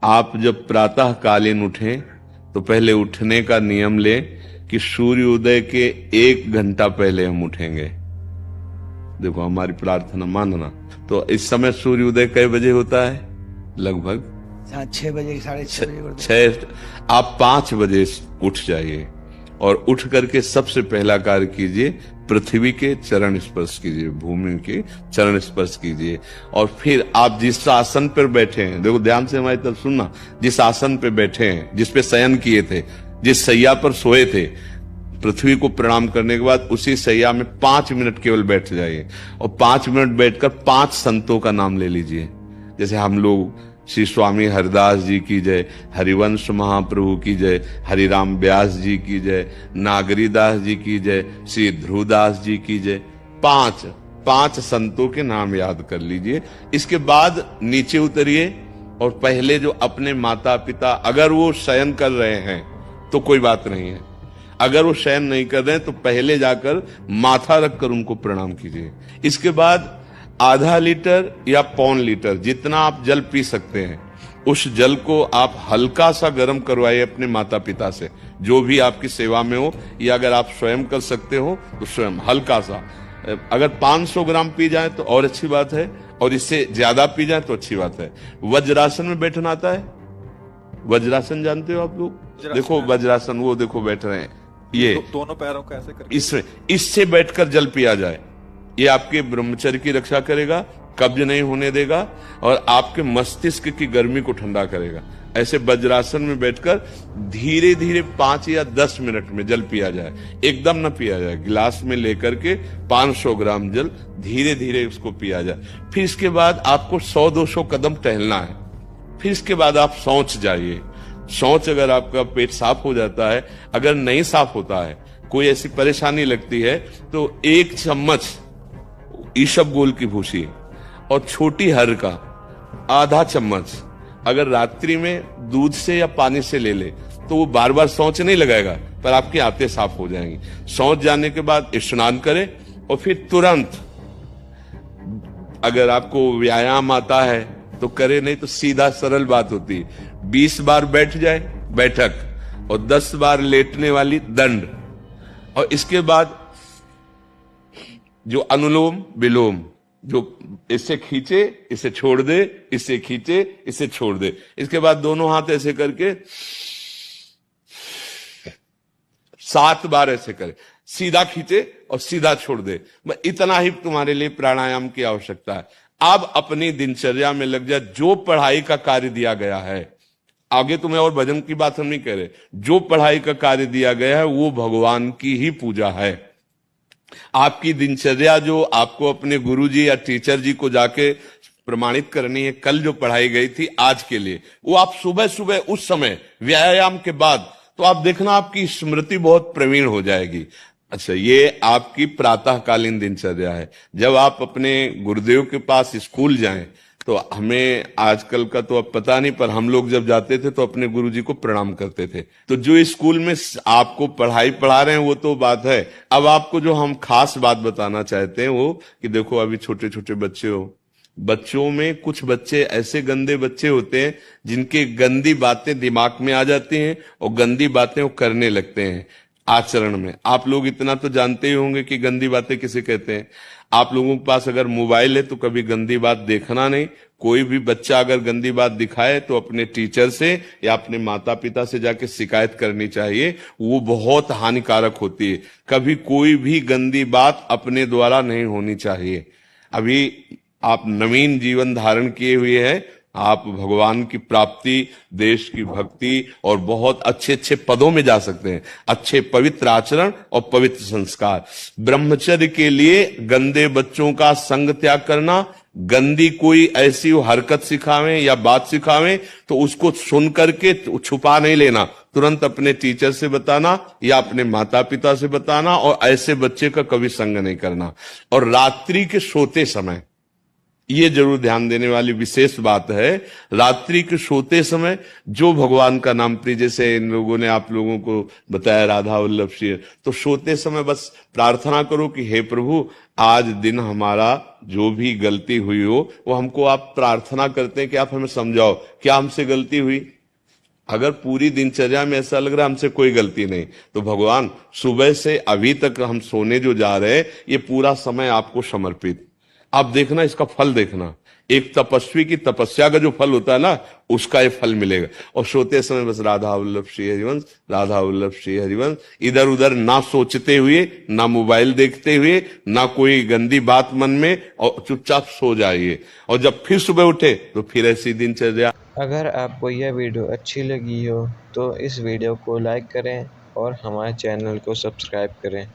आप जब प्रातः कालीन उठें तो पहले उठने का नियम लें कि सूर्योदय के 1 घंटा पहले हम उठेंगे। देखो हमारी प्रार्थना मानना। तो इस समय सूर्योदय कई बजे होता है? लगभग 6 बजे 6:30 बजे। 6। आप 5 बजे उठ जाइए और उठ करके सबसे पहला कार्य कीजिए, पृथ्वी के चरण स्पर्श कीजिए, भूमि के चरण स्पर्श कीजिए। और फिर आप जिस आसन पर बैठे हैं, देखो ध्यान से हमारी तरफ सुनना, जिस आसन पे बैठे हैं, जिस पे शयन किए थे, जिस सैया पर सोए थे, पृथ्वी को प्रणाम करने के बाद उसी सैया में 5 मिनट केवल बैठ जाइए और 5 मिनट बैठकर 5 संतों का नाम ले लीजिए। जैसे हम लोग श्री स्वामी हरिदास जी की जय, हरिवंश महाप्रभु की जय, हरिराम व्यास जी की जय, नागरीदास जी की जय, श्री ध्रुवदास जी की जय। 5 संतों के नाम याद कर लीजिए। इसके बाद नीचे उतरिए और पहले जो अपने माता पिता, अगर वो शयन कर रहे हैं तो कोई बात नहीं है, अगर वो शयन नहीं कर रहे हैं तो पहले जाकर माथा रखकर उनको प्रणाम कीजिए। इसके बाद आधा लीटर या 1.25 लीटर जितना आप जल पी सकते हैं, उस जल को आप हल्का सा गर्म करवाइए अपने माता पिता से, जो भी आपकी सेवा में हो, या अगर आप स्वयं कर सकते हो तो स्वयं हल्का सा। अगर 500 ग्राम पी जाए तो और अच्छी बात है, और इससे ज्यादा पी जाए तो अच्छी बात है। वज्रासन में बैठना आता है? वज्रासन जानते हो आप लोग? देखो वज्रासन, वो देखो बैठ रहे हैं, ये दोनों पैरों को ऐसे करके इससे बैठकर जल पिया जाए। ये आपके ब्रह्मचर्य की रक्षा करेगा, कब्ज नहीं होने देगा और आपके मस्तिष्क की गर्मी को ठंडा करेगा। ऐसे वज्रासन में बैठकर धीरे धीरे 5 या 10 मिनट में जल पिया जाए, एकदम न पिया जाए। गिलास में लेकर के 500 ग्राम जल धीरे धीरे उसको पिया जाए। फिर इसके बाद आपको 100-200 कदम टहलना है। फिर इसके बाद आप शौच जाइए। शौच, अगर आपका पेट साफ हो जाता है, अगर नहीं साफ होता है, कोई ऐसी परेशानी लगती है, तो 1 चम्मच ईसबगोल की भूसी और छोटी हर का आधा चम्मच अगर रात्रि में दूध से या पानी से ले ले तो वो बार बार शौच नहीं लगाएगा, पर आपकी आंतें साफ हो जाएंगी। शौच जाने के बाद स्नान करें और फिर तुरंत, अगर आपको व्यायाम आता है तो करे, नहीं तो सीधा सरल बात होती है, 20 बार बैठ जाए बैठक और 10 बार लेटने वाली दंड। और इसके बाद जो अनुलोम विलोम, जो इससे खींचे इसे छोड़ दे, इससे खींचे इसे छोड़ दे। इसके बाद दोनों हाथ ऐसे करके 7 बार ऐसे करे, सीधा खींचे और सीधा छोड़ दे। इतना ही तुम्हारे लिए प्राणायाम की आवश्यकता है। अब अपनी दिनचर्या में लग जा। जो पढ़ाई का कार्य दिया गया है, आगे तुम्हें और भजन की बात हम नहीं कह रहे, जो पढ़ाई का कार्य दिया गया है वो भगवान की ही पूजा है। आपकी दिनचर्या जो आपको अपने गुरुजी या टीचर जी को जाके प्रमाणित करनी है, कल जो पढ़ाई गई थी आज के लिए, वो आप सुबह सुबह उस समय व्यायाम के बाद, तो आप देखना आपकी स्मृति बहुत प्रवीण हो जाएगी। अच्छा, ये आपकी प्रातःकालीन दिनचर्या है। जब आप अपने गुरुदेव के पास स्कूल जाएं, तो हमें आजकल का तो अब पता नहीं, पर हम लोग जब जाते थे तो अपने गुरुजी को प्रणाम करते थे। तो जो स्कूल में आपको पढ़ाई पढ़ा रहे हैं वो तो बात है, अब आपको जो हम खास बात बताना चाहते हैं वो कि देखो अभी छोटे छोटे बच्चे हो, बच्चों में कुछ बच्चे ऐसे गंदे बच्चे होते हैं जिनके गंदी बातें दिमाग में आ जाती हैं और गंदी बातें वो करने लगते हैं आचरण में। आप लोग इतना तो जानते ही होंगे कि गंदी बातें किसे कहते हैं। आप लोगों के पास अगर मोबाइल है तो कभी गंदी बात देखना नहीं। कोई भी बच्चा अगर गंदी बात दिखाए तो अपने टीचर से या अपने माता पिता से जाके शिकायत करनी चाहिए, वो बहुत हानिकारक होती है। कभी कोई भी गंदी बात अपने द्वारा नहीं होनी चाहिए। अभी आप नवीन जीवन धारण किए हुए हैं, आप भगवान की प्राप्ति, देश की भक्ति और बहुत अच्छे अच्छे पदों में जा सकते हैं। अच्छे पवित्र आचरण और पवित्र संस्कार। ब्रह्मचर्य के लिए गंदे बच्चों का संग त्याग करना, गंदी कोई ऐसी हरकत सिखावे या बात सिखावे तो उसको सुन करके छुपा नहीं लेना, तुरंत अपने टीचर से बताना या अपने माता पिता से बताना, और ऐसे बच्चे का कभी संग नहीं करना। और रात्रि के सोते समय ये जरूर ध्यान देने वाली विशेष बात है, रात्रि के सोते समय जो भगवान का नाम प्रिय, जैसे इन लोगों ने आप लोगों को बताया राधा वल्लभ श्री, तो सोते समय बस प्रार्थना करो कि हे प्रभु आज दिन हमारा जो भी गलती हुई हो वो हमको आप प्रार्थना करते हैं कि आप हमें समझाओ क्या हमसे गलती हुई। अगर पूरी दिनचर्या में ऐसा लग रहा है हमसे कोई गलती नहीं, तो भगवान सुबह से अभी तक हम सोने जो जा रहे हैं ये पूरा समय आपको समर्पित, आप देखना इसका फल देखना, एक तपस्वी की तपस्या का जो फल होता है ना उसका ये फल मिलेगा। और सोते समय बस राधा वल्लभ श्री हरिवंश, राधा वल्लभ श्री हरिवंश, इधर उधर ना सोचते हुए, ना मोबाइल देखते हुए, ना कोई गंदी बात मन में, और चुपचाप सो जाइए और जब फिर सुबह उठे तो फिर ऐसी दिनचर्या। अगर आपको यह वीडियो अच्छी लगी हो तो इस वीडियो को लाइक करें और हमारे चैनल को सब्सक्राइब करें।